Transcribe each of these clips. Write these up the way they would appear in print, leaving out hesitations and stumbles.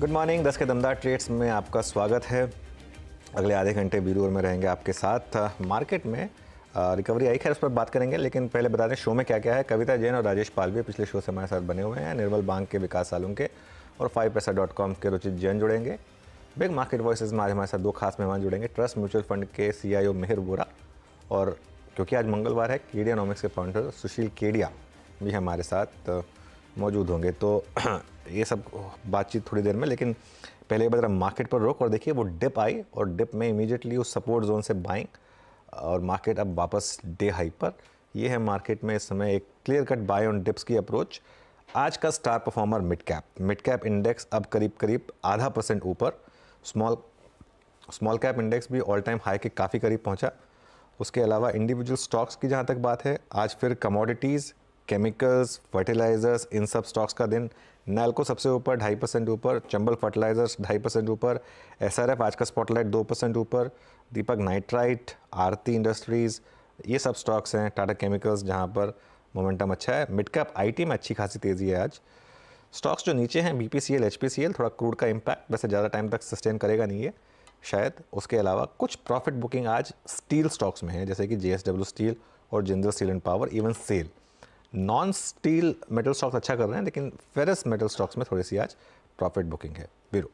Good morning. 10 के दमदार trades में आपका स्वागत है। अगले आधे घंटे वीरू और मैं रहेंगे आपके साथ। मार्केट में रिकवरी आई, खैर उस पर बात करेंगे, लेकिन पहले बता दें शो में क्या क्या है। कविता जैन और राजेश पालवी पिछले शो से हमारे साथ बने हुए हैं। निर्मल बांग के विकास सालुंके और 5paisa.com के रुचित जैन जुड़ेंगे। बिग मार्केट वॉइसेज में आज हमारे साथ दो खास मेहमान जुड़ेंगे। ट्रस्ट म्यूचुअल फंड के CIO मिहिर वोरा, और क्योंकि आज मंगलवार है, केडियानॉमिक्स के फाउंडर सुशील केडिया भी हमारे साथ मौजूद होंगे। तो ये सब बातचीत थोड़ी देर में, लेकिन पहले एक बार मार्केट पर रोक और देखिए वो डिप आई और डिप में इमीडिएटली उस सपोर्ट जोन से बाइंग और मार्केट अब वापस डे हाई पर। ये है मार्केट में इस समय एक clear cut by on dips की अप्रोच। आज का star performer mid cap index अब करीब करीब 0.5% ऊपर। स्मॉल कैप इंडेक्स भी ऑल टाइम हाई के काफ़ी करीब पहुंचा। उसके अलावा इंडिविजुअल स्टॉक्स की जहां तक बात है, आज फिर कमोडिटीज़, केमिकल्स, फर्टिलाइजर्स, इन सब स्टॉक्स का दिन। नैल्को सबसे ऊपर 2.5% ऊपर, चंबल फर्टिलाइजर्स 2.5% ऊपर, SRF आज का स्पॉटलाइट 2% ऊपर, दीपक नाइट्राइट, आरती इंडस्ट्रीज़, ये सब स्टॉक्स हैं। टाटा केमिकल्स जहां पर मोमेंटम अच्छा है। मिड कैप IT में अच्छी खासी तेज़ी है आज। स्टॉक्स जो नीचे हैं BPCL, HPCL, थोड़ा क्रूड का इम्पैक्ट वैसे ज़्यादा टाइम तक सस्टेन करेगा नहीं है शायद। उसके अलावा कुछ प्रॉफिट बुकिंग आज स्टील स्टॉक्स में है, जैसे कि JSW स्टील और Jindal steel and power, even SAIL. Non steel metal stocks अच्छा कर रहे हैं, लेकिन फेरस मेटल स्टॉक्स में थोड़ी सी आज प्रॉफिट बुकिंग है। वीरू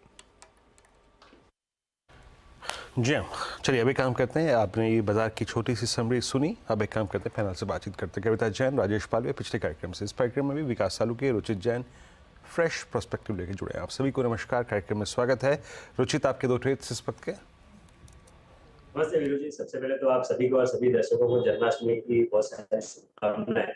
जी हाँ, चलिए अभी काम करते हैं। आपने ये बाजार की छोटी सी समरी सुनी, अब एक काम करते हैं, पैनल से बातचीत करते हैं। कविता जैन, राजेश पालवे पिछले कार्यक्रम से, इस कार्यक्रम में भी विकास सालुके, रुचित जैन फ्रेश पर्सपेक्टिव लेके जुड़े हैं। आप सभी को नमस्कार, कार्यक्रम में स्वागत है। रुचित, आपके दो ट्रेड्स इस वक्त के। नमस्ते वीरू जी, सबसे पहले तो आप सभी को और सभी दर्शकों को जन्माष्टमी की बहुत सारी शुभकामनाएं।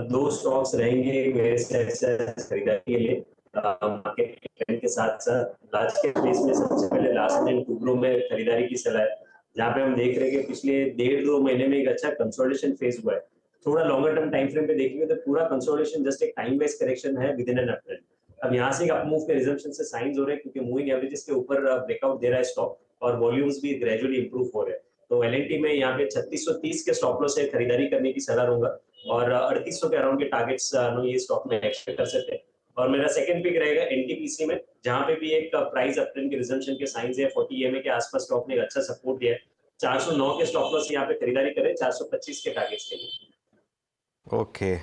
दो स्टॉक्स रहेंगे मेरे से खरीदारी के लिए मार्केट ट्रेंड के साथ साथ। आज के प्लेस में सबसे पहले लास्ट टाइम टुकड़ों में खरीदारी की सलाह है, जहाँ पे हम देख रहे हैं कि पिछले 1.5-2 महीने में एक अच्छा कंसोलिडेशन फेज हुआ है। थोड़ा लॉन्गर टर्म टाइम फ्रेम पे देखेंगे तो पूरा कंसोलिडेशन जस्ट एक टाइम बेस्ड करेक्शन है विद इन एन अपट्रेंड। अब यहाँ से एक अप मूव के रिजम्पशन से साइंस हो रहे हैं, क्योंकि मूविंग एवरेजेस के ऊपर ब्रेकआउट दे रहा है स्टॉक और वॉल्यूम्स भी ग्रेजुअली इंप्रूव हो रहे हैं। तो LNT में यहाँ पे 3630 के स्टॉप लॉस से खरीदारी करने की सलाह दूंगा और 3800 के अराउंड के टारगेट्स ये स्टॉक में एक्सपेक्ट कर सकते हैं। और मेरा सेकंड पिक रहेगा NTPC में, जहां पे भी एक प्राइस अपट्रेंड के रिजम्पशन के साइंस है। 40 EMA के आसपास स्टॉक ने एक अच्छा सपोर्ट दिया है। 409 के स्टॉप लॉस यहाँ पे खरीदारी करें 425 के टारगेट्स के लिए। ओके,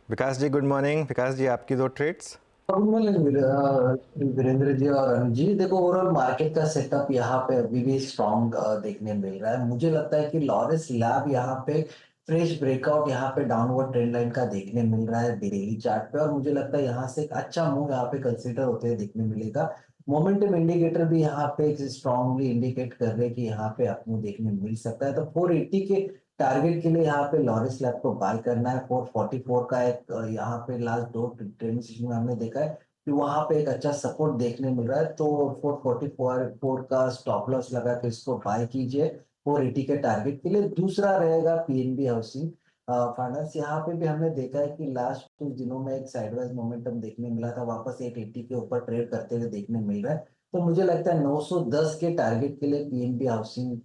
विकास जी गुड मॉर्निंग। विकास जी, आपकी दो ट्रेड्स। वीरेंद्र जी और अरुण जी, देखो ओवरऑल मार्केट का सेटअप यहाँ पे अभी भी स्ट्रॉन्ग देखने मिल रहा है। मुझे लगता है कि लॉरेंस लैब यहाँ पे फ्रेश ब्रेकआउट यहाँ पे डाउनवर्ड ट्रेंड लाइन का देखने मिल रहा है डेली चार्ट पे, और मुझे लगता है यहाँ से एक अच्छा मूव यहाँ पे कंसीडर होते हुए देखने मिलेगा। मोमेंटम इंडिकेटर भी यहाँ पे स्ट्रांगली इंडिकेट कर रहे हैं कि यहाँ पे आपको देखने मिल सकता है। तो 480 के टारगेट के लिए यहाँ पे लॉरेंस लैब को बाय करना है। 444 का एक यहाँ पे लास्ट दो ट्रेडिंग सेशन में हमने देखा है कि वहां पे एक अच्छा सपोर्ट देखने मिल रहा है। तो 444 का स्टॉप लॉस लगा के इसको बाय कीजिए 480 के टारगेट के लिए। दूसरा रहेगा PNB हाउसिंग फाइनेंस। यहाँ पे भी हमने देखा है कि लास्ट कुछ दिनों में एक साइडवाइज मोमेंटम देखने मिला था, वापस 880 के ऊपर ट्रेड करते हुए देखने मिल रहा है। तो मुझे लगता है 910 के टारगेट के लिए PNB हाउसिंग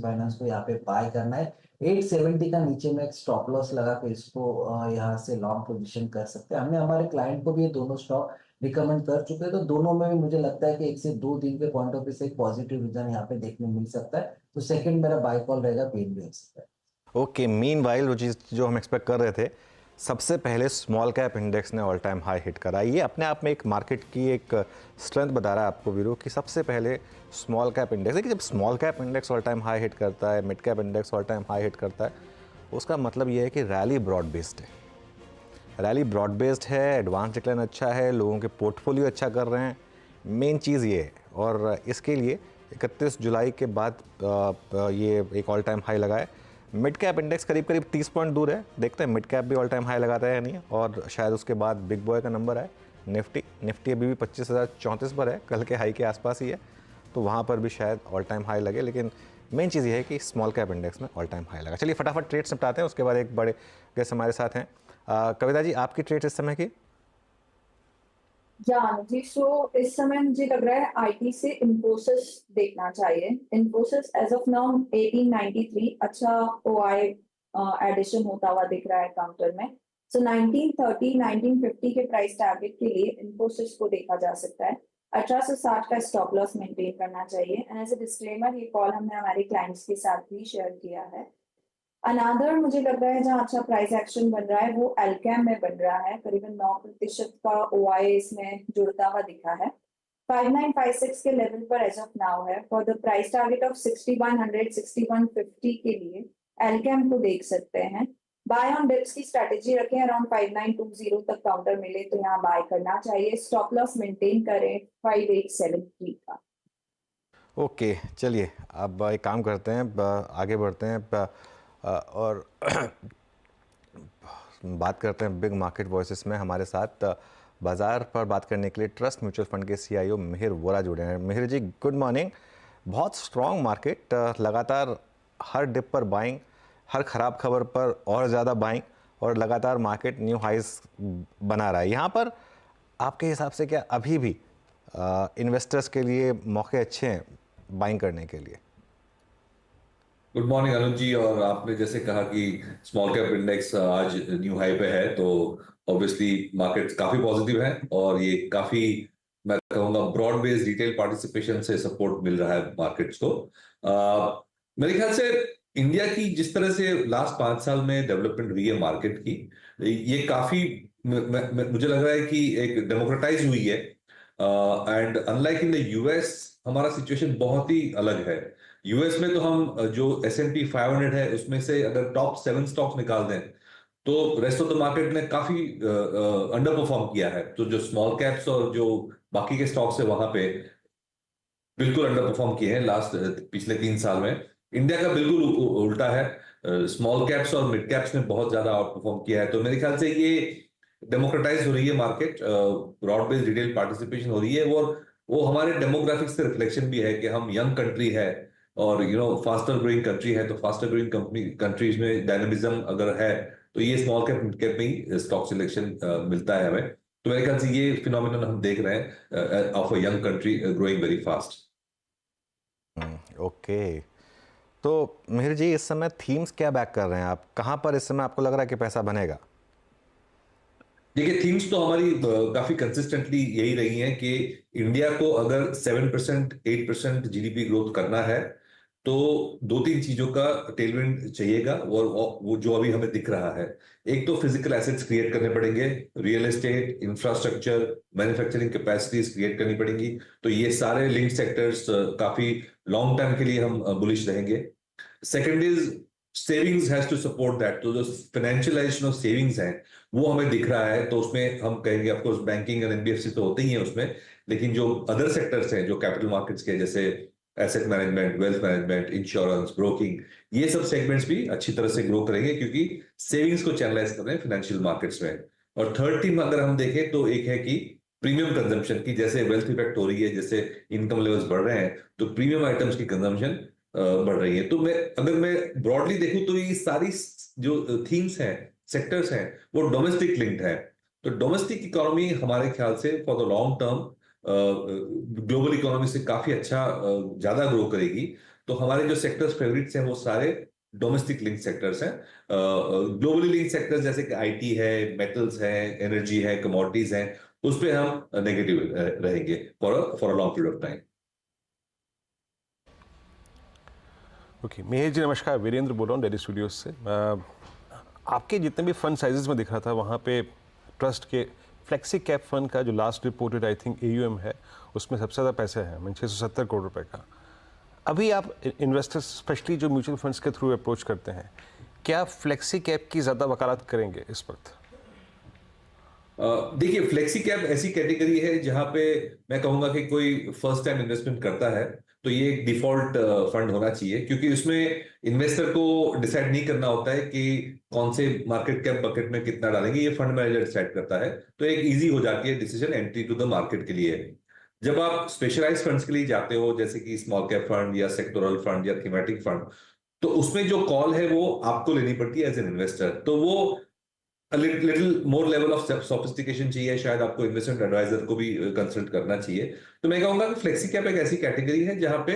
फाइनेंस को यहाँ पे बाय करना है। 870 का नीचे में एक स्टॉप लॉस लगा के इसको यहाँ से लॉन्ग पोजीशन कर सकते हैं। हमने हमारे क्लाइंट को भी ये दोनों स्टॉक रिकमेंड कर चुके हैं। तो दोनों में भी मुझे लगता है कि 1 से 2 दिन के पॉइंट ऑफ व्यू से एक पॉजिटिव रिजल्ट यहाँ पे देखने मिल सकता है। तो सेकंड मेरा बाय कॉल रहेगा PNB हाउसिंग। ओके, मीनवाइल जो हम एक्सपेक्ट कर रहे थे, सबसे पहले स्मॉल कैप इंडेक्स ने ऑल टाइम हाई हिट करा। ये अपने आप में एक मार्केट की एक स्ट्रेंथ बता रहा है आपको वीरू, कि सबसे पहले स्मॉल कैप इंडेक्स। देखिए, जब small cap index all time high hit करता है, mid cap index all time high hit करता है, उसका मतलब ये है कि रैली ब्रॉड बेस्ड है। रैली ब्रॉड बेस्ड है, एडवांस डिक्लाइन अच्छा है, लोगों के पोर्टफोलियो अच्छा कर रहे हैं। मेन चीज़ ये है, और इसके लिए 31 जुलाई के बाद ये एक ऑल टाइम हाई लगाए। मिड कैप इंडेक्स करीब करीब 30 पॉइंट दूर है, देखते हैं मिड कैप भी ऑल टाइम हाई लगाता है या नहीं, और शायद उसके बाद बिग बॉय का नंबर आए। निफ्टी अभी भी 25,034 पर है, कल के हाई के आसपास ही है, तो वहाँ पर भी शायद ऑल टाइम हाई लगे। लेकिन मेन चीज़ ये है कि स्मॉल कैप इंडेक्स में ऑल टाइम हाई लगा। चलिए फटाफट ट्रेड निपटाते हैं, उसके बाद एक बड़े गेस्ट हमारे साथ हैं। कविता जी, आपकी ट्रेड इस समय की? जी, सो इस समय मुझे लग रहा है IT से इन्फोसिस देखना चाहिए। इन्फोसिस एज ऑफ नाउ 1893 अच्छा OI एडिशन होता हुआ दिख रहा है काउंटर में। सो 1930 1950 के प्राइस टारगेट के लिए इन्फोसिस को देखा जा सकता है। 1860 का स्टॉप लॉस मेंटेन करना चाहिए। एंड एज ए डिस्क्लेमर, ये कॉल हमने हमारे क्लाइंट्स के साथ भी शेयर किया है। अनादर मुझे लग रहा है जहाँ अच्छा प्राइस एक्शन बन रहा है वो एल्केम में बन रहा है। करीबन 9% का OI इसमें जुड़ता हुआ दिखा है। 5956 के लेवल पर एज ऑफ नाउ है। For the price target of 6100 6150 के लिए एल्केम को देख सकते हैं। बाय ऑन डिप्स की स्ट्रेटेजी रखें, अराउंड 5920 तक काउंटर मिले तो यहाँ बाय करना चाहिए। स्टॉप लॉस मेंटेन करें 5873 का। ओके, चलिए अब एक काम करते हैं, आगे बढ़ते हैं और बात करते हैं बिग मार्केट वॉइसेस में। हमारे साथ बाजार पर बात करने के लिए ट्रस्ट म्यूचुअल फंड के CIO मिहिर वोरा जुड़े हैं। मिहिर जी, गुड मॉर्निंग। बहुत स्ट्रॉन्ग मार्केट, लगातार हर डिप पर बाइंग, हर ख़राब खबर पर और ज़्यादा बाइंग, और लगातार मार्केट न्यू हाइज बना रहा है। यहाँ पर आपके हिसाब से क्या अभी भी इन्वेस्टर्स के लिए मौके अच्छे हैं बाइंग करने के लिए? गुड मॉर्निंग अनुज जी। और आपने जैसे कहा कि स्मॉल कैप इंडेक्स आज न्यू हाई पे है, तो ऑब्वियसली मार्केट काफी पॉजिटिव है और ये काफी, मैं कहूंगा, ब्रॉड बेस्ड रिटेल पार्टिसिपेशन से सपोर्ट मिल रहा है मार्केट्स को। मेरे ख्याल से इंडिया की जिस तरह से लास्ट 5 साल में डेवलपमेंट हुई है मार्केट की, ये काफी मुझे लग रहा है कि एक डेमोक्रेटाइज हुई है। And unlike in the US हमारा सिचुएशन बहुत ही अलग है। यूएस में तो हम जो S&P 500 है उसमें से अगर टॉप 7 स्टॉक्स निकाल दें तो रेस्ट ऑफ द मार्केट ने काफी अंडर परफॉर्म किया है। तो जो स्मॉल कैप्स और जो बाकी के स्टॉक्स है वहां पे बिल्कुल अंडर परफॉर्म किए हैं लास्ट पिछले 3 साल में। इंडिया का बिल्कुल उल्टा है, स्मॉल कैप्स और मिड कैप्स ने बहुत ज्यादा आउट परफॉर्म किया है। तो मेरे ख्याल से ये डेमोक्रेटाइज हो रही है market, broad based retail participation हो रही है। वो हमारे डेमोग्राफिक्स से रिफ्लेक्शन भी है कि हम यंग कंट्री है और फास्टर ग्रोइंग कंट्री है। तो फास्टर ग्रोइंग कंट्रीज में डायनेमिज्म अगर है तो ये स्मॉल कैप मिड कैप में ही स्टॉक सिलेक्शन मिलता है हमें। तो मेरे ख्याल से ये फिनोमिनन हम देख रहे हैं of a young country growing very fast. Okay, तो मिहिर जी, इस समय थीम्स क्या बैक कर रहे हैं? आप कहाँ पर इस समय आपको लग रहा है कि पैसा बनेगा? देखिए, थीम्स तो हमारी काफी कंसिस्टेंटली यही रही हैं कि इंडिया को अगर 7% 8% GDP ग्रोथ करना है तो 2-3 चीजों का टेलविंड चाहिएगा, और वो जो अभी हमें दिख रहा है। एक तो फिजिकल एसेट्स क्रिएट करने पड़ेंगे, real estate, infrastructure, manufacturing capacities create करनी पड़ेंगी। तो ये सारे लिंक सेक्टर्स काफी लॉन्ग टर्म के लिए हम बुलिश रहेंगे। Second is savings has to support that. तो जो फाइनेंशियलाइजेशन ऑफ सेविंग्स है वो हमें दिख रहा है। तो उसमें हम कहेंगे, ऑफ कोर्स बैंकिंग और NBFC तो होते ही हैं उसमें, लेकिन जो अदर सेक्टर्स हैं जो कैपिटल मार्केट्स के, जैसे asset management, wealth management, insurance, broking, ये सब सेगमेंट्स भी अच्छी तरह से ग्रो करेंगे क्योंकि सेविंग्स को चैनलाइज कर रहे हैं फाइनेंशियल मार्केट्स में। और थर्ड टीम अगर हम देखें तो एक है कि प्रीमियम कंजम्पशन की, जैसे वेल्थ इफेक्ट हो रही है, जैसे इनकम लेवल्स बढ़ रहे हैं, तो प्रीमियम आइटम्स की कंजम्पशन बढ़ रही है। तो अगर मैं ब्रॉडली देखूं तो ये सारी जो थीम्स हैं, सेक्टर्स हैं, वो डोमेस्टिक लिंक्ड है। तो डोमेस्टिक इकोनॉमी हमारे ख्याल से for the long term global economy से काफी अच्छा ज्यादा ग्रो करेगी। तो हमारे जो सेक्टर्स फेवरेट्स हैं वो सारे डोमेस्टिक लिंक सेक्टर्स हैं। ग्लोबली लिंक सेक्टर्स जैसे कि IT है, मेटल्स है, एनर्जी है, कमोडिटीज हैं, उस पर हम नेगेटिव रहेंगे for a long period of time. Okay, Mihir ji नमस्कार, वीरेंद्र बोल रहा हूँ दिल्ली स्टूडियोज से। आपके जितने भी फंड साइजेस में दिख रहा था वहाँ पे ट्रस्ट के फ्लेक्सी कैप फंड का जो last reported I think AUM है उसमें सबसे ज़्यादा पैसे हैं, 670 करोड़ रुपए का। अभी आप इन्वेस्टर्स स्पेशली जो म्यूचुअल फंड्स के थ्रू अप्रोच करते हैं, क्या फ्लेक्सी कैप की ज़्यादा वकालत करेंगे इस वक्त? देखिए, फ्लेक्सी कैप ऐसी कैटेगरी है जहां पे मैं कहूंगा कि कोई फर्स्ट टाइम इन्वेस्टमेंट करता है तो ये एक डिफॉल्ट फंड होना चाहिए, क्योंकि उसमें इन्वेस्टर को डिसाइड नहीं करना होता है कि कौन से मार्केट कैप बकेट में कितना डालेंगे, ये फंड मैनेजर डिसाइड करता है। तो एक इजी हो जाती है decision entry to the market के लिए। जब आप स्पेशलाइज फंड्स के लिए जाते हो, जैसे कि स्मॉल कैप फंड या सेक्टोरल फंड या थीमेटिक फंड, तो उसमें जो कॉल है वो आपको लेनी पड़ती है एज एन इन्वेस्टर। तो वो little more level of sophistication चाहिए, शायद आपको इन्वेस्टमेंट एडवाइजर को भी कंसल्ट करना चाहिए। तो मैं कहूंगा कि फ्लेक्सी कैप एक ऐसी कैटेगरी है जहां पे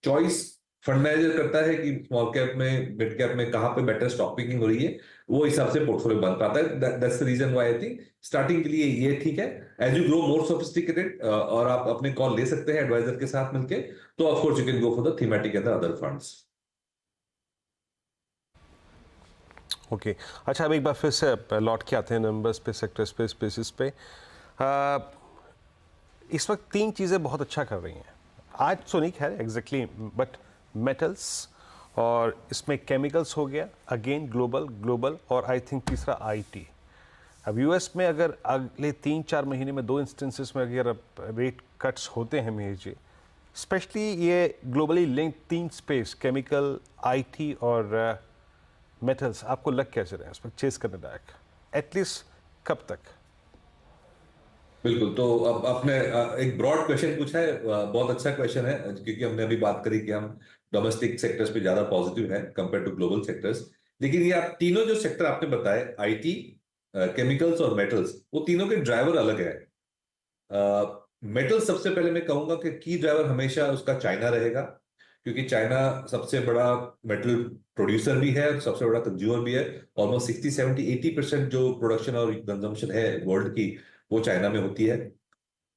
चॉइस फंड मैनेजर करता है कि स्मॉल कैप में, मिड कैप में कहाँ पे बेटर स्टॉक पिकिंग हो रही है, वो हिसाब से पोर्टफोलियो बन पाता है। That's the reason why I think starting के लिए ये ठीक है। As you grow more sophisticated और आप अपने कॉल ले सकते हैं एडवाइजर के साथ मिलके, तो of course you can go for the thematic and the other funds. Okay अच्छा, अब एक बार फिर से लौट के आते हैं नंबर्स पे, सेक्टर्स पे, स्पेसिस पे। इस वक्त तीन चीज़ें बहुत अच्छा कर रही हैं आज, तो नहीं खैर एग्जैक्टली, बट मेटल्स और इसमें केमिकल्स हो गया, अगेन ग्लोबल और आई थिंक तीसरा आईटी। अब यूएस में अगर अगले 3-4 महीने में 2 इंस्टेंसेस में अगर रेट कट्स होते हैं मेहर जी, स्पेशली ये globally link 3 space, chemical, IT और मेटल्स, आपको लग कैसे रहे हैं इस पर चेस करने लायक, एटलीस्ट कब तक? बिल्कुल, तो अब आपने एक ब्रॉड क्वेश्चन पूछा है, बहुत अच्छा क्वेश्चन है, क्योंकि हमने अभी बात करी कि हम डोमेस्टिक सेक्टर्स पे ज्यादा पॉजिटिव हैं कंपेयर टू ग्लोबल सेक्टर्स। लेकिन ये आप तीनों जो सेक्टर आपने बताए, आईटी, केमिकल्स और मेटल्स, वो तीनों के ड्राइवर अलग है। मेटल्स सबसे पहले मैं कहूंगा कि की ड्राइवर हमेशा उसका चाइना रहेगा, क्योंकि चाइना सबसे बड़ा मेटल प्रोड्यूसर भी है और सबसे बड़ा कंज्यूमर भी है। ऑलमोस्ट 60, 70, 80% जो प्रोडक्शन और कंजम्पशन है वर्ल्ड की, वो चाइना में होती है।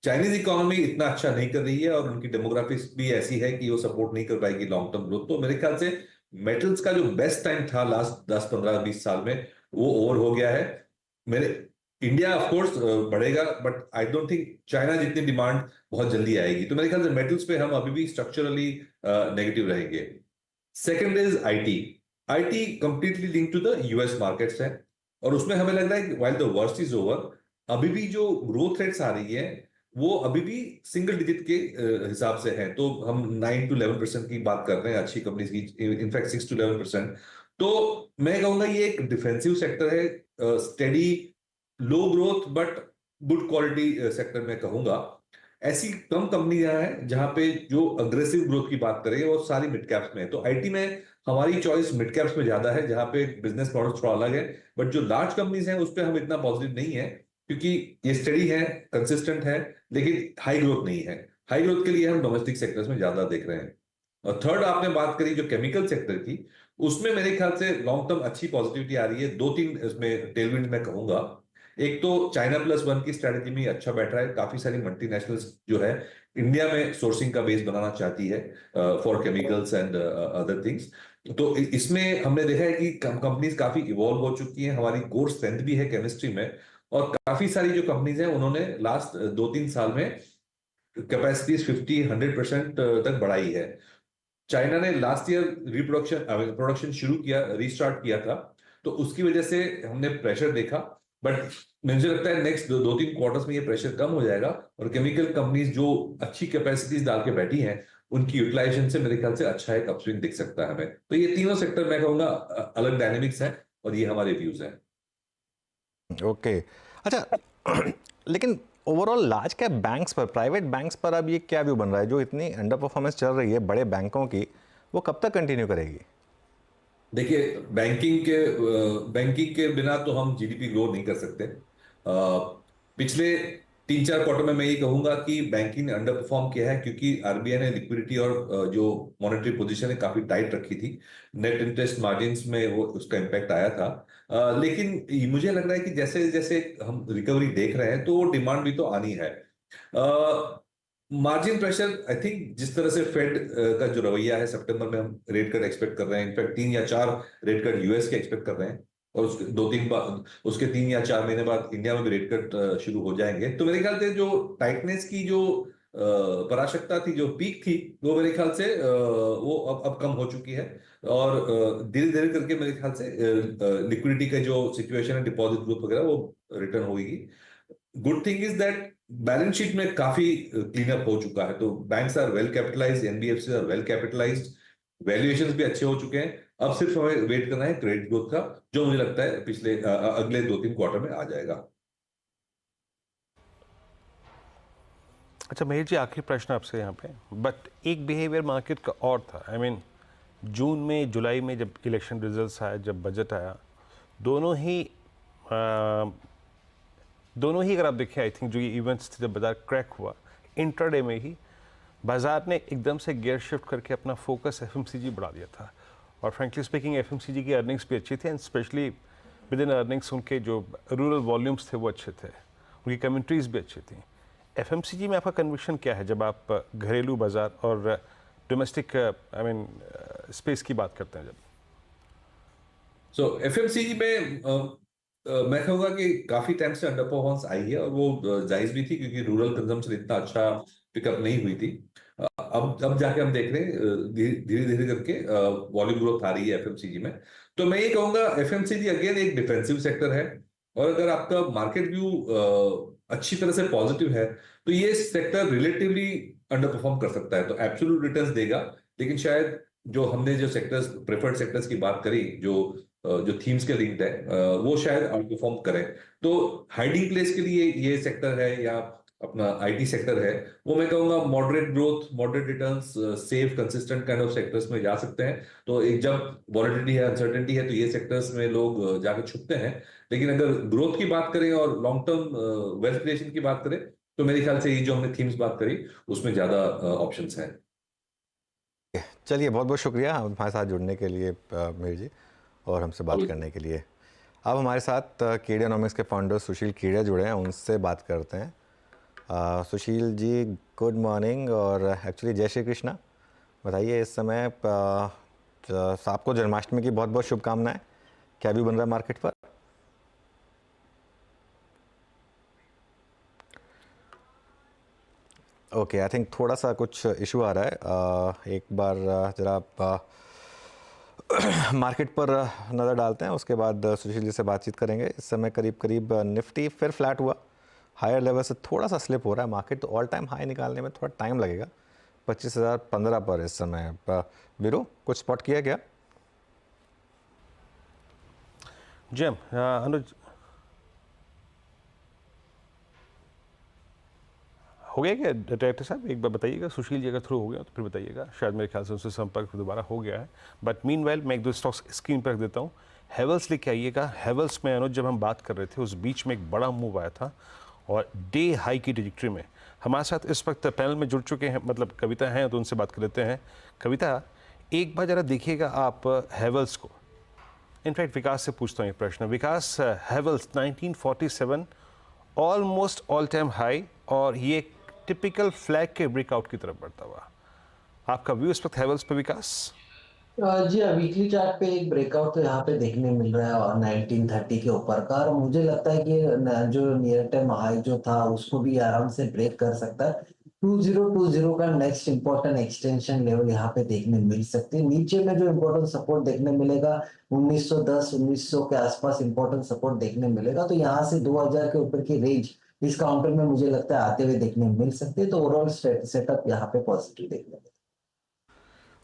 चाइनीज इकोनॉमी इतना अच्छा नहीं कर रही है और उनकी डेमोग्राफिक्स भी ऐसी है कि वो सपोर्ट नहीं कर पाएगी लॉन्ग टर्म ग्रोथ। तो मेरे ख्याल से मेटल्स का जो बेस्ट टाइम था लास्ट 10, 15, 20 साल में, वो ओवर हो गया है। मेरे इंडिया ऑफ कोर्स बढ़ेगा, but I don't think China जितनी डिमांड बहुत जल्दी आएगी। तो मेरे ख्याल से मेटल्स पे हम अभी भी स्ट्रक्चरली नेगेटिव रहेंगे। Second is IT. IT completely link to the US markets है और उसमें हमें लग रहा है कि while the worst is over, अभी भी जो ग्रोथ रेट्स आ रही है वो अभी भी सिंगल डिजिट के हिसाब से है। तो हम 9 to 11% की बात कर रहे हैं अच्छी कंपनीज की, इनफैक्ट 6 to 11%। तो मैं कहूंगा ये एक डिफेंसिव सेक्टर है, steady low growth but good quality sector में कहूंगा। ऐसी कम कंपनियां हैं जहां पे जो अग्रेसिव ग्रोथ की बात करें वो सारी मिड कैप्स में है। तो आईटी में हमारी चॉइस मिड कैप्स में ज्यादा है, जहां पे बिजनेस मॉडल थोड़ा अलग है। बट जो लार्ज कंपनीज हैं उस पर हम इतना पॉजिटिव नहीं है, क्योंकि ये स्टडी है, कंसिस्टेंट है, लेकिन हाई ग्रोथ नहीं है। हाई ग्रोथ के लिए हम डोमेस्टिक सेक्टर्स में ज्यादा देख रहे हैं। और थर्ड आपने बात करी जो केमिकल सेक्टर की, उसमें मेरे ख्याल से लॉन्ग टर्म अच्छी पॉजिटिविटी आ रही है। 2-3 इसमें टेलविंड मैं कहूंगा। एक तो चाइना प्लस वन की स्ट्रेटेजी में अच्छा बैठ रहा है, काफी सारी मल्टीनेशनल्स जो है इंडिया में सोर्सिंग का बेस बनाना चाहती है for chemicals and other things. तो इसमें हमने देखा है कि कंपनीज काफी इवॉल्व हो चुकी हैं, हमारी कोर स्ट्रेंथ भी है केमिस्ट्री में। और काफी सारी जो कंपनीज हैं उन्होंने लास्ट 2-3 साल में कैपेसिटीज 50-100% तक बढ़ाई है। चाइना ने लास्ट ईयर प्रोडक्शन शुरू किया, रीस्टार्ट किया था, तो उसकी वजह से हमने प्रेशर देखा। बट मुझे लगता है नेक्स्ट 2-3 क्वार्टर्स में ये प्रेशर कम हो जाएगा और केमिकल कंपनीज जो अच्छी कैपेसिटीज डाल के बैठी हैं उनकी यूटिलाइजेशन से मेरे ख्याल से अच्छा एक अपस्विंग दिख सकता है हमें। तो ये तीनों सेक्टर मैं कहूंगा अलग डायनेमिक्स हैं और ये हमारे व्यूज हैं। ओके अच्छा लेकिन ओवरऑल लार्ज कैप बैंक्स पर, प्राइवेट बैंक्स पर अब ये क्या व्यू बन रहा है? जो इतनी अंडर परफॉर्मेंस चल रही है बड़े बैंकों की, वो कब तक कंटिन्यू करेगी? देखिए, बैंकिंग के बिना तो हम जीडीपी ग्रो नहीं कर सकते। पिछले 3-4 क्वार्टर में मैं ये कहूंगा कि बैंकिंग ने अंडर परफॉर्म किया है, क्योंकि आरबीआई ने लिक्विडिटी और जो मॉनेटरी पोजीशन है काफी टाइट रखी थी। नेट इंटरेस्ट मार्जिन्स में वो उसका इम्पैक्ट आया था। लेकिन मुझे लग रहा है कि जैसे जैसे हम रिकवरी देख रहे हैं तो वो डिमांड भी तो आनी है। मार्जिन प्रेशर, आई थिंक जिस तरह से फेड का जो रवैया है, सितंबर में हम रेट कट एक्सपेक्ट कर रहे हैं, इनफैक्ट 3 या 4 रेट कट यूएस के एक्सपेक्ट कर रहे हैं और उसके 2-3 बाद, उसके 3 या 4 महीने बाद इंडिया में भी रेट कट शुरू हो जाएंगे। तो मेरे ख्याल से जो टाइटनेस की जो पराशक्ता थी, जो पीक थी, वो मेरे ख्याल से वो अब कम हो चुकी है और धीरे धीरे करके मेरे ख्याल से लिक्विडिटी का जो सिचुएशन है, डिपॉजिट ग्रोथ वगैरह, वो रिटर्न होगी। Good thing is that balance sheet में काफी क्लीन अप हो चुका है, तो banks are well capitalized, NBFC are well capitalized, valuations भी अच्छे हो चुके हैं। अब सिर्फ हमें वेट करना है क्रेडिट ग्रोथ का, जो मुझे लगता है अगले 2-3 क्वार्टर में आ जाएगा। अच्छा महेश जी, आखिरी प्रश्न आपसे यहाँ पे, बट एक बिहेवियर मार्केट का और था। आई मीन जून में, जुलाई में जब इलेक्शन रिजल्ट्स आया, जब बजट आया, दोनों ही अगर आप देखें, आई थिंक जो ये इवेंट्स थे, जब बाजार क्रैक हुआ इंट्राडे में ही, बाजार ने एकदम से गियर शिफ्ट करके अपना फोकस एफएमसीजी बढ़ा दिया था, और फ्रेंकली स्पीकिंग एफएमसीजी की अर्निंग्स भी अच्छी थी, and specially with in earnings उनके जो रूरल वॉल्यूम्स थे वो अच्छे थे, उनकी कमेंट्रीज भी अच्छी थी। एफएमसीजी में आपका कन्विक्शन क्या है जब आप घरेलू बाजार और डोमेस्टिक स्पेस की बात करते हैं जब? सो एफएमसीजी में मैं कहूँगा कि काफी टाइम से अंडर परफॉर्मेंस आई है, और वो जायज भी थी क्योंकि रूरल कंजम्पशन इतना अच्छा पिकअप नहीं हुई थी। अब जाके हम देख रहे हैं धीरे धीरे करके वॉल्यूम ग्रोथ आ रही है एफएमसीजी में। तो मैं ये कहूंगा एफएमसीजी अगेन एक डिफेंसिव सेक्टर है, और अगर आपका मार्केट व्यू अच्छी तरह से पॉजिटिव है तो ये सेक्टर रिलेटिवली अंडर परफॉर्म कर सकता है। तो एब्सोल्यूट रिटर्न्स देगा, लेकिन शायद जो हमने जो सेक्टर्स प्रेफर्ड सेक्टर्स की बात करी, जो थीम्स के लिंक्ड है, वो शायद आउट परफॉर्म करें। तो हाइडिंग प्लेस के लिए ये सेक्टर है या अपना आईटी सेक्टर है, वो मैं कहूंगा moderate growth, moderate returns, safe consistent kind of sectors में जा सकते हैं। तो एक जब वॉलेटिलिटी है, अनसर्टेनिटी है, तो ये सेक्टर्स में लोग जाके छुपते हैं। लेकिन अगर ग्रोथ की बात करें और लॉन्ग टर्म वेल्थ क्रिएशन की बात करें, तो मेरे ख्याल से ये जो हमने थीम्स बात करी उसमें ज्यादा ऑप्शंस हैं। चलिए, बहुत बहुत शुक्रिया हमारे साथ जुड़ने के लिए मीर जी, और हमसे बात करने के लिए। अब हमारे साथ केडियानॉमिक्स के फाउंडर सुशील केडिया जुड़े हैं, उनसे बात करते हैं। सुशील जी, गुड मॉर्निंग, और एक्चुअली जय श्री कृष्णा। बताइए, इस समय आपको जन्माष्टमी की बहुत बहुत शुभकामनाएं। क्या भी बन रहा है मार्केट पर? ओके, आई थिंक थोड़ा सा कुछ इशू आ रहा है। एक बार ज़रा आप मार्केट पर नज़र डालते हैं, उसके बाद सुशील जी से बातचीत करेंगे। इस समय करीब करीब निफ्टी फिर फ्लैट हुआ, हायर लेवल से थोड़ा सा स्लिप हो रहा है मार्केट, तो ऑल टाइम हाई निकालने में थोड़ा टाइम लगेगा। 25,015 पर इस समय। वीरू, कुछ स्पॉट किया क्या? जी अनुज, हो गया क्या डायरेक्टर साहब? एक बार बताइएगा, सुशील जी अगर थ्रू हो गया तो फिर बताइएगा, शायद मेरे ख्याल से उनसे संपर्क दोबारा हो गया है। बट मीनवाइल मैं एक दो स्टॉक्स स्क्रीन पर रख देता हूँ। हेवल्स लेके आइएगा। हेवल्स में अनुज जब हम बात कर रहे थे उस बीच में एक बड़ा मूव आया था, और डे हाई की डिजिट्री में हमारे साथ इस वक्त पैनल में जुड़ चुके हैं, मतलब कविता हैं, तो उनसे बात कर लेते हैं। कविता, एक बार ज़रा देखिएगा आप हेवल्स को। इनफैक्ट विकास से पूछता हूँ ये प्रश्न। Vikas, Havells 1947 almost all time high, और ये टिपिकल फ्लैग के ब्रेकआउट की तरफ बढ़ता हुआ। आपका व्यू इस वक्त हेवल्स पे, विकास? जी हाँ, वीकली चार्ट पे एक ब्रेकआउट तो यहाँ पे देखने मिल रहा है और 1930 के ऊपर का, और मुझे लगता है कि जो नियर टर्म हाई जो था उसको भी आराम से ब्रेक कर सकता है। 2020 का नेक्स्ट इंपॉर्टेंट एक्सटेंशन लेवल यहाँ पे देखने मिल सकते हैं। नीचे में जो इंपॉर्टेंट सपोर्ट देखने मिलेगा 1910 1900 के आसपास इंपॉर्टेंट सपोर्ट देखने मिलेगा। तो यहाँ से 2000 के ऊपर की रेंज इस काउंटर में मुझे लगता है आते हुए देखने मिल सकते हैं। तो ओवरऑल सेटअप यहाँ पे पॉजिटिव देखने मिलेगा।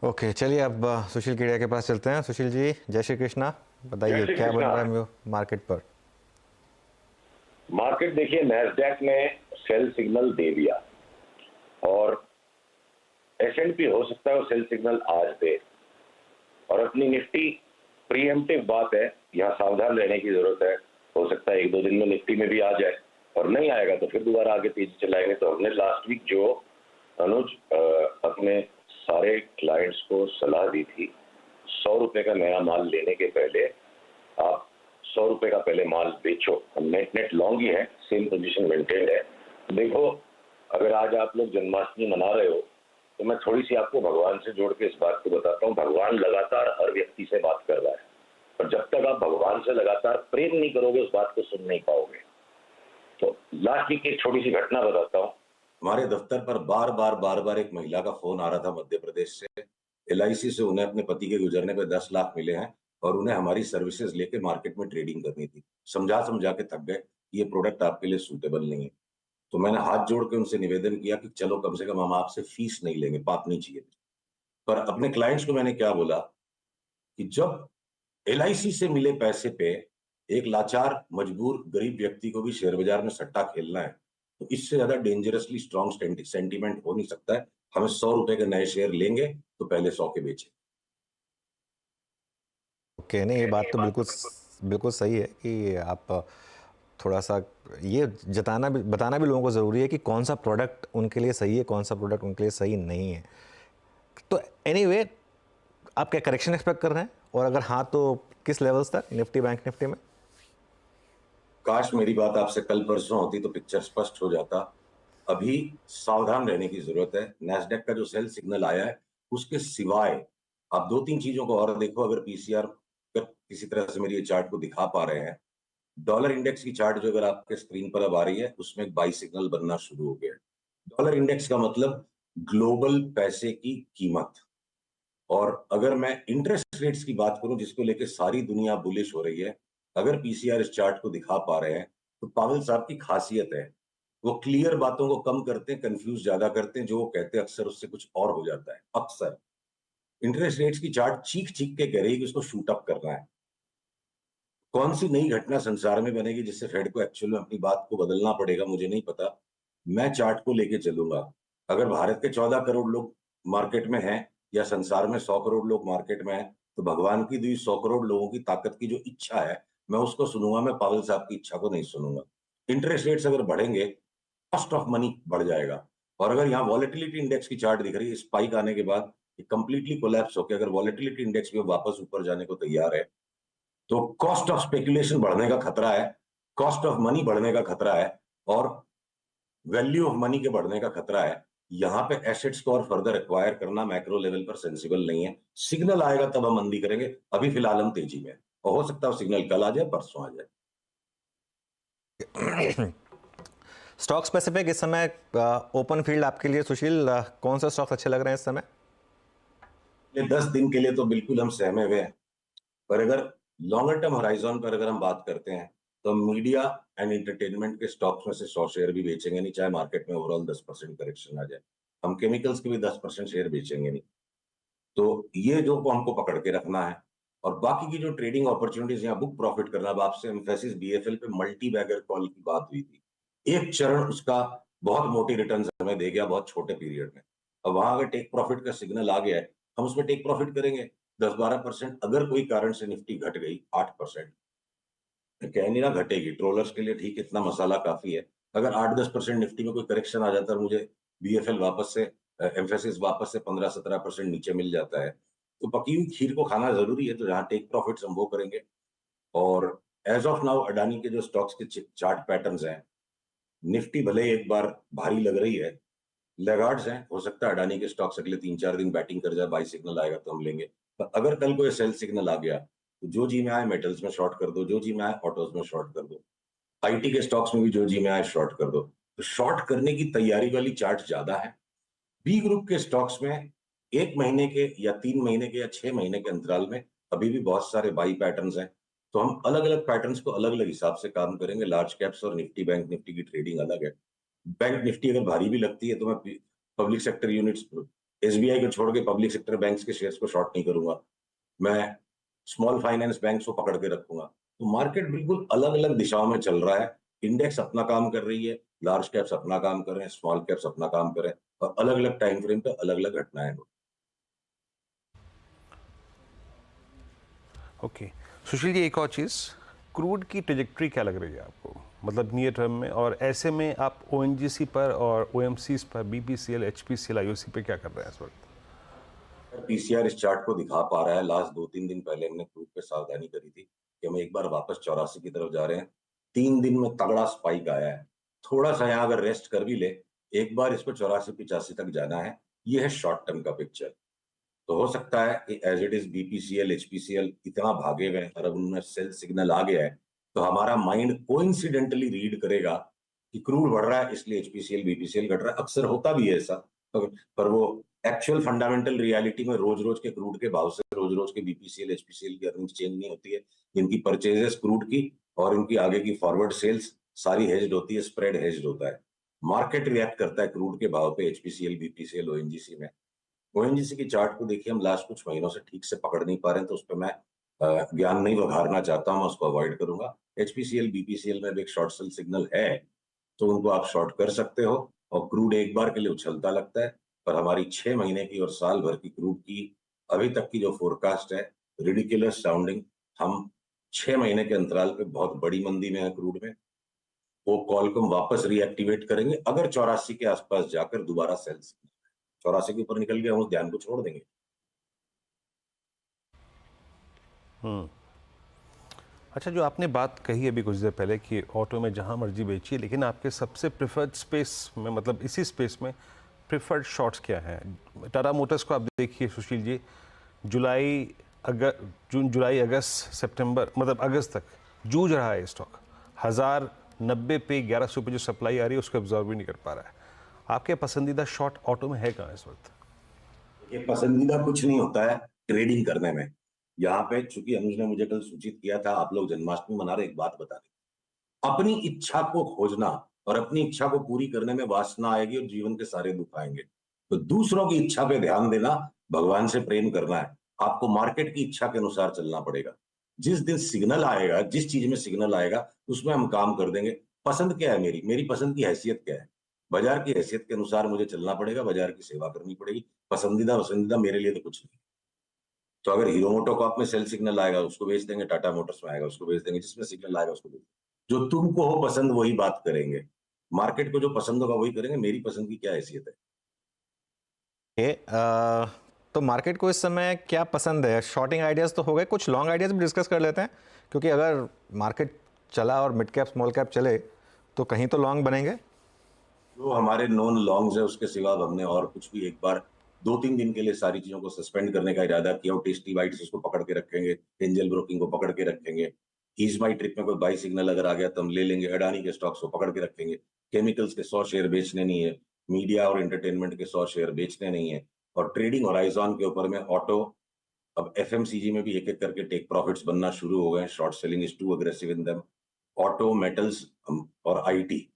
ओके, चलिए अब सुशील केडिया के पास चलते हैं। सुशील जी, जय श्री कृष्णा। बताइए, क्या बन रहा है मार्केट पर? मार्केट देखिए, नैस्डैक ने सेल सिग्नल दे दिया, और एसएनपी हो सकता है वो सेल सिग्नल आज दे, और अपनी निफ्टी प्रीएम्प्टिव बात है, यहाँ सावधान रहने की जरूरत है। हो सकता है एक दो दिन में निफ्टी में भी आ जाए, और नहीं आएगा तो फिर दोबारा आगे तेजी चलाएंगे। तो हमने लास्ट वीक जो अनुज अपने सारे क्लाइंट्स को सलाह दी थी, 100 रुपए का नया माल लेने के पहले आप 100 रुपए का पहले माल बेचो। हम नेट लॉन्ग ही है, सेम पोजीशन मेंटेन है। देखो, अगर आज आप लोग जन्माष्टमी मना रहे हो तो मैं थोड़ी सी आपको भगवान से जोड़ के इस बात को बताता हूँ। भगवान लगातार हर व्यक्ति से बात कर रहा है, और जब तक आप भगवान से लगातार प्रेम नहीं करोगे उस बात को सुन नहीं पाओगे। तो लास्ट वीक की एक छोटी सी घटना बताता हूँ। हमारे दफ्तर पर बार बार एक महिला का फोन आ रहा था मध्य प्रदेश से। एलआईसी से उन्हें अपने पति के गुजरने पे 10 लाख मिले हैं, और उन्हें हमारी सर्विसेज लेके मार्केट में ट्रेडिंग करनी थी। समझा के थक गए, ये प्रोडक्ट आपके लिए सूटेबल नहीं है। तो मैंने हाथ जोड़ के उनसे निवेदन किया कि चलो कम से कम हम आपसे फीस नहीं लेंगे, पाप नहीं चाहिए। पर अपने क्लाइंट्स को मैंने क्या बोला कि जब एलआईसी से मिले पैसे पे एक लाचार मजबूर गरीब व्यक्ति को भी शेयर बाजार में सट्टा खेलना है, तो इससे ज्यादा डेंजरसली स्ट्रॉन्ग सेंटीमेंट हो नहीं सकता है। हमें 100 रुपए के नए शेयर लेंगे तो पहले 100 के बेचे। ओके, नहीं, ये बात तो बिल्कुल बिल्कुल सही है कि आप थोड़ा सा ये बताना भी लोगों को ज़रूरी है कि कौन सा प्रोडक्ट उनके लिए सही है, कौन सा प्रोडक्ट उनके लिए सही नहीं है। तो एनीवे, आप क्या करेक्शन एक्सपेक्ट कर रहे हैं, और अगर हाँ तो किस लेवल्स तक निफ्टी बैंक निफ्टी में? काश मेरी बात आपसे कल परसों होती तो पिक्चर स्पष्ट हो जाता। अभी सावधान रहने की जरूरत है। नैस्डैक का जो सेल सिग्नल आया है, उसके सिवाय आप दो तीन चीजों को और देखो। अगर पीसीआर किसी तरह से मेरी ये चार्ट को दिखा पा रहे हैं, डॉलर इंडेक्स की चार्ट जो अगर आपके स्क्रीन पर अब आ रही है, उसमें एक बाई सिग्नल बनना शुरू हो गया है। डॉलर इंडेक्स का मतलब ग्लोबल पैसे की कीमत। और अगर मैं इंटरेस्ट रेट्स की बात करूं, जिसको लेकर सारी दुनिया बुलिश हो रही है, अगर पीसीआर इस चार्ट को दिखा पा रहे हैं, तो पावेल साहब की खासियत है, वो क्लियर बातों को कम करते हैं, कंफ्यूज ज्यादा करते हैं। जो वो कहते हैं अक्सर उससे कुछ और हो जाता है। अक्सर इंटरेस्ट रेट्स की चार्ट चीख चीख के कह रही है कि उसको शूट अप करना है। कौन सी नई घटना संसार में बनेगी जिससे फेड को एक्चुअल में अपनी बात को बदलना पड़ेगा, मुझे नहीं पता। मैं चार्ट को लेके चलूंगा। अगर भारत के 14 करोड़ लोग मार्केट में हैं, या संसार में 100 करोड़ लोग मार्केट में हैं, तो भगवान की दी 100 करोड़ लोगों की ताकत की जो इच्छा है, मैं उसको सुनूंगा। मैं पावेल साहब की इच्छा को नहीं सुनूंगा। इंटरेस्ट रेट्स अगर बढ़ेंगे, कॉस्ट ऑफ मनी बढ़ जाएगा। और अगर यहाँ वॉलेटिलिटी इंडेक्स की चार्ट दिख रही है, स्पाइक आने के बाद कंप्लीटली कोलैप्स होकर अगर वॉलेटिलिटी इंडेक्स भी वापस ऊपर जाने को तैयार है, तो कॉस्ट ऑफ स्पेकुलेशन बढ़ने का खतरा है, कॉस्ट ऑफ मनी बढ़ने का खतरा है, और वैल्यू ऑफ मनी के बढ़ने का खतरा है। यहां पे एसेट्स को और फर्दर एक्वायर करना मैक्रो लेवल पर सेंसिबल नहीं है। सिग्नल आएगा तब हम मंदी करेंगे। अभी फिलहाल हम तेजी में, और हो सकता है सिग्नल कल आ जाए, परसों आ जाए। स्टॉक स्पेसिफिक इस समय ओपन फील्ड आपके लिए सुशील, कौन सा स्टॉक अच्छे लग रहे हैं इस समय? ये 10 दिन के लिए तो बिल्कुल हम सहमे हुए हैं, पर अगर लॉन्गर टर्म होराइजन पर अगर हम बात करते हैं, तो मीडिया एंड एंटरटेनमेंट के स्टॉक्स में से 100 शेयर भी बेचेंगे नहीं, चाहे मार्केट में ओवरऑल 10% करेक्शन आ जाए। हम केमिकल्स के भी 10% शेयर बेचेंगे नहीं। तो ये जो को हमको पकड़ के रखना है। और बाकी की जो ट्रेडिंग अपॉर्चुनिटीज या बुक प्रॉफिट करना, अब आपसे एम्फेसिस बीएफएल पे मल्टी बैगर कॉल की बात हुई थी। एक चरण उसका बहुत मोटी रिटर्न हमें दे गया बहुत छोटे पीरियड में। अब वहां अगर टेक प्रॉफिट का सिग्नल आ गया है, हम उसमें टेक प्रॉफिट करेंगे 10-12%। अगर कोई कारण से निफ्टी घट गई 8%, कह नहीं रहा घटेगी, ट्रोलर्स के लिए ठीक, इतना मसाला काफी है। अगर 8-10% निफ्टी में कोई करेक्शन आ जाता है और मुझे बीएफएल वापस से, एम्फेसिस वापस से 15-17% नीचे मिल जाता है, तो पकी हुई खीर को खाना जरूरी है। तो जहां टेक प्रॉफिट्स हम वो करेंगे। और एज ऑफ नाउ अडानी के जो स्टॉक्स के चार्ट पैटर्न्स हैं, निफ्टी भले एक बार भारी लग रही है, लैगार्ड्स हैं, हो सकता है अडानी के स्टॉक्स अगले 3-4 दिन बैटिंग कर जाए, बाई सिग्नल आएगा तो हम लेंगे। पर अगर कल कोई सेल सिग्नल आ गया, तो जो जी में आए मेटल्स में शॉर्ट कर दो, जो जी में आए ऑटोज में शॉर्ट कर दो, आईटी के स्टॉक्स में भी जो जी में आए शॉर्ट कर दो। तो शॉर्ट करने की तैयारी वाली चार्ट ज्यादा है। बी ग्रुप के स्टॉक्स में 1 महीने के या 3 महीने के या 6 महीने के अंतराल में अभी भी बहुत सारे बाई पैटर्न्स हैं। तो हम अलग अलग पैटर्न्स को अलग अलग हिसाब से काम करेंगे। लार्ज कैप्स और निफ्टी बैंक निफ्टी की ट्रेडिंग अलग है। बैंक निफ्टी अगर भारी भी लगती है, तो मैं पब्लिक सेक्टर यूनिट्स, एसबीआई को छोड़ के पब्लिक सेक्टर बैंक्स के शेयर्स को शॉर्ट नहीं करूंगा। मैं स्मॉल फाइनेंस बैंक्स को पकड़ के रखूंगा। तो मार्केट बिल्कुल अलग अलग दिशाओं में चल रहा है। इंडेक्स अपना काम कर रही है, लार्ज कैप्स अपना काम कर रहे हैं, स्मॉल कैप्स अपना काम कर रहे हैं, और अलग अलग टाइम फ्रेम पे अलग अलग घटनाएं हो। ओके सुशील जी, एक और चीज़, क्रूड की ट्रेजेक्ट्री क्या लग रही है आपको, मतलब नियर टर्म में? और ऐसे में आप ओएनजीसी पर और ओएमसीज पर, बीपीसीएल, एचपीसीएल, आईओसी पे क्या कर रहे हैं इस वक्त? पीसीआर इस चार्ट को दिखा पा रहा है। लास्ट 2-3 दिन पहले हमने क्रूड पे सावधानी करी थी कि हम एक बार वापस 84 की तरफ जा रहे हैं। 3 दिन में तगड़ा स्पाइक आया है। थोड़ा सा यहाँ अगर रेस्ट कर भी ले, एक बार इस पर 84-85 तक जाना है। ये है शॉर्ट टर्म का पिक्चर। तो हो सकता है कि as it is BPCL, HPCL इतना भागे हुए हैं और अब उनमें सेल सिग्नल आ गया है, तो हमारा माइंड कोइंसिडेंटली रीड करेगा कि क्रूड बढ़ रहा है इसलिए एचपीसीएल बीपीसीएल घट रहा है। अक्सर होता भी है ऐसा, पर वो एक्चुअल फंडामेंटल रियलिटी में रोज रोज के क्रूड के भाव से रोज रोज के बीपीसीएल एचपीसीएल की अर्निंग्स चेंज नहीं होती है। इनकी परचेजेस क्रूड की और इनकी आगे की फॉरवर्ड सेल्स सारी हेज्ड होती है, स्प्रेड हेज्ड होता है। मार्केट रिएक्ट करता है क्रूड के भाव पे एचपीसीएल बीपीसीएल ओएनजीसी में। ओएनजीसी की चार्ट को देखिए, हम लास्ट कुछ महीनों से ठीक से पकड़ नहीं पा रहे हैं, तो उस पर मैं ज्ञान नहीं बघारना चाहता हूं, मैं उसको अवॉइड करूंगा। एचपीसीएल बीपीसीएल में भी एक शॉर्ट सेल सिग्नल है, तो उनको आप शॉर्ट कर सकते हो। और क्रूड एक बार के लिए उछलता लगता है, पर हमारी 6 महीने की और साल भर की क्रूड की अभी तक की जो फोरकास्ट है, रिडिकुलस साउंडिंग। हम 6 महीने के अंतराल पे बहुत बड़ी मंदी में है क्रूड में, वो कॉल को हम वापस रीएक्टिवेट करेंगे अगर 84 के आसपास जाकर दोबारा सेल सिग्नल 84 के ऊपर निकल गया, हम उस ध्यान को छोड़ देंगे। अच्छा, जो आपने बात कही अभी कुछ देर पहले कि ऑटो में जहां मर्जी बेचिए, लेकिन आपके सबसे प्रेफर्ड स्पेस में, मतलब इसी स्पेस में प्रेफर्ड शॉर्ट्स क्या हैं? टाटा मोटर्स को आप देखिए सुशील जी, जून जुलाई अगस्त सितंबर, मतलब अगस्त तक जूझ रहा है स्टॉक। 1090 पे 1100 पे जो सप्लाई आ रही है उसको एब्जॉर्ब भी नहीं कर पा रहा है। आपके पसंदीदा शॉर्ट ऑटो में है कहाँ इस वक्त? ये पसंदीदा कुछ नहीं होता है ट्रेडिंग करने में। यहाँ पे चूंकि अनुज ने मुझे कल सूचित किया था, आप लोग जन्माष्टमी मना रहे, एक बात बता दें, अपनी इच्छा को खोजना और अपनी इच्छा को पूरी करने में वासना आएगी और जीवन के सारे दुख आएंगे। तो दूसरों की इच्छा पे ध्यान देना, भगवान से प्रेम करना है। आपको मार्केट की इच्छा के अनुसार चलना पड़ेगा। जिस दिन सिग्नल आएगा, जिस चीज में सिग्नल आएगा उसमें हम काम कर देंगे। पसंद क्या है मेरी पसंद की हैसियत क्या है? बाजार की हैसियत के अनुसार मुझे चलना पड़ेगा, बाजार की सेवा करनी पड़ेगी। पसंदीदा मेरे लिए तो कुछ नहीं। तो अगर हीरो मोटोकॉर्प में सेल सिग्नल आएगा उसको बेच देंगे, टाटा मोटर्स में आएगा उसको बेच देंगे, जिसमें सिग्नल आएगा उसको बेच देंगे। जो तुमको हो पसंद वही बात करेंगे, मार्केट को जो पसंद होगा वही करेंगे। मेरी पसंद की क्या हैसियत है? तो मार्केट को इस समय क्या पसंद है? शॉर्टिंग आइडियाज़ तो हो गए, कुछ लॉन्ग आइडियाज़ भी डिस्कस कर लेते हैं, क्योंकि अगर मार्केट चला और मिड कैप स्मॉल कैप चले तो कहीं तो लॉन्ग बनेंगे। जो हमारे नॉन लॉन्ग्स है उसके सिवा हमने और कुछ भी एक बार 2-3 दिन के लिए सारी चीजों को सस्पेंड करने का इरादा किया। और टेस्टी बाइट्स उसको पकड़ के रखेंगे, एंजल ब्रोकिंग को पकड़ के रखेंगे। ईज माई ट्रिप में कोई बाई सिग्नल अगर आ गया तो हम ले लेंगे। अडानी के स्टॉक्स को पकड़ के रखेंगे। केमिकल्स के 100 शेयर बेचने नहीं है, मीडिया और एंटरटेनमेंट के 100 शेयर बेचने नहीं है। और ट्रेडिंग होराइजन के ऊपर में ऑटो, अब एफएमसीजी में भी एक एक करके टेक प्रॉफिट्स बनना शुरू हो गए। Short selling is too aggressive in them. Auto, metals और आईटी,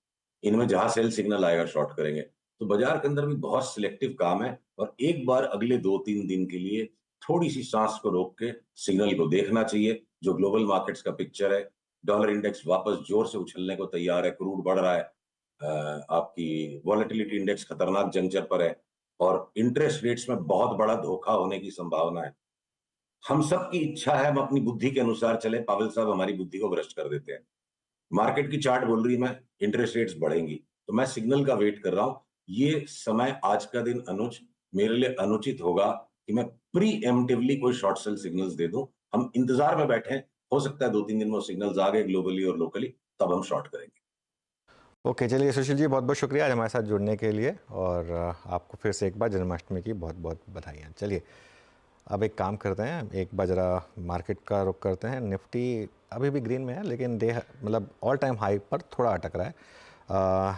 इनमें जहां सेल सिग्नल आएगा शॉर्ट करेंगे। तो बाजार के अंदर भी बहुत सिलेक्टिव काम है और एक बार अगले 2-3 दिन के लिए थोड़ी सी सांस को रोक के सिग्नल को देखना चाहिए। जो ग्लोबल मार्केट्स का पिक्चर है, डॉलर इंडेक्स वापस जोर से उछलने को तैयार है, क्रूड बढ़ रहा है, आपकी वॉलेटिलिटी इंडेक्स खतरनाक जंक्चर पर है और इंटरेस्ट रेट्स में बहुत बड़ा धोखा होने की संभावना है। हम सबकी इच्छा है हम अपनी बुद्धि के अनुसार चले, पावेल साहब हमारी बुद्धि को भ्रष्ट कर देते हैं। मार्केट की चार्ट बोल रही है इंटरेस्ट रेट्स बढ़ेंगी, तो मैं सिग्नल का वेट कर रहा हूं। ये समय आज का दिन अनुज मेरे लिए अनुचित होगा कि मैं प्रीएम्प्टिवली कोई शॉर्ट सेल सिग्नल्स दे दूं। हम इंतजार में बैठे हैं, हो सकता है 2-3 दिन में सिग्नल्स आ गए ग्लोबली और लोकली, तब हम शॉर्ट करेंगे। ओके, चलिए सुशील जी, बहुत बहुत शुक्रिया आज हमारे साथ जुड़ने के लिए, और आपको फिर से एक बार जन्माष्टमी की बहुत बहुत बधाइयाँ। चलिए अब एक काम करते हैं, एक बार जरा मार्केट का रुख करते हैं। निफ्टी अभी भी ग्रीन में है, लेकिन मतलब ऑल टाइम हाई पर थोड़ा अटक रहा है।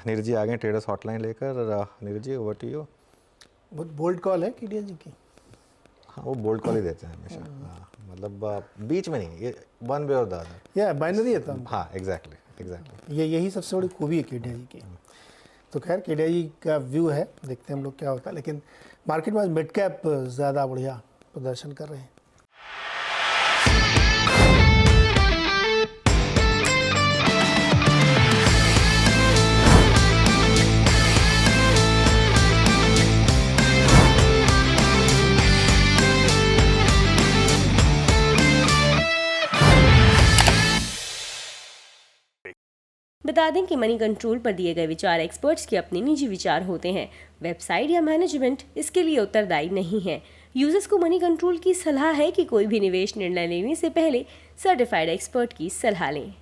नीरज जी आ गए ट्रेडर्स हॉटलाइन लेकर। Neeraj ji, over to you. बहुत बोल्ड कॉल है केडिया जी की। हाँ, वो बोल्ड कॉल ही देते हैं हमेशा। हाँ, मतलब बीच में नहीं, ये वन वे और द अदर। या बाइनरी है तो। हाँ, एग्जैक्टली। यही सबसे बड़ी खूबी है केडिया जी की। तो खैर केडिया जी का व्यू है, देखते हैं हम लोग क्या होता है। लेकिन मार्केट में मिड कैप ज़्यादा बढ़िया प्रदर्शन कर रहे हैं। बता दें कि मनी कंट्रोल पर दिए गए विचार एक्सपर्ट्स के अपने निजी विचार होते हैं। वेबसाइट या मैनेजमेंट इसके लिए उत्तरदायी नहीं है। यूजर्स को मनी कंट्रोल की सलाह है कि कोई भी निवेश निर्णय लेने से पहले सर्टिफाइड एक्सपर्ट की सलाह लें।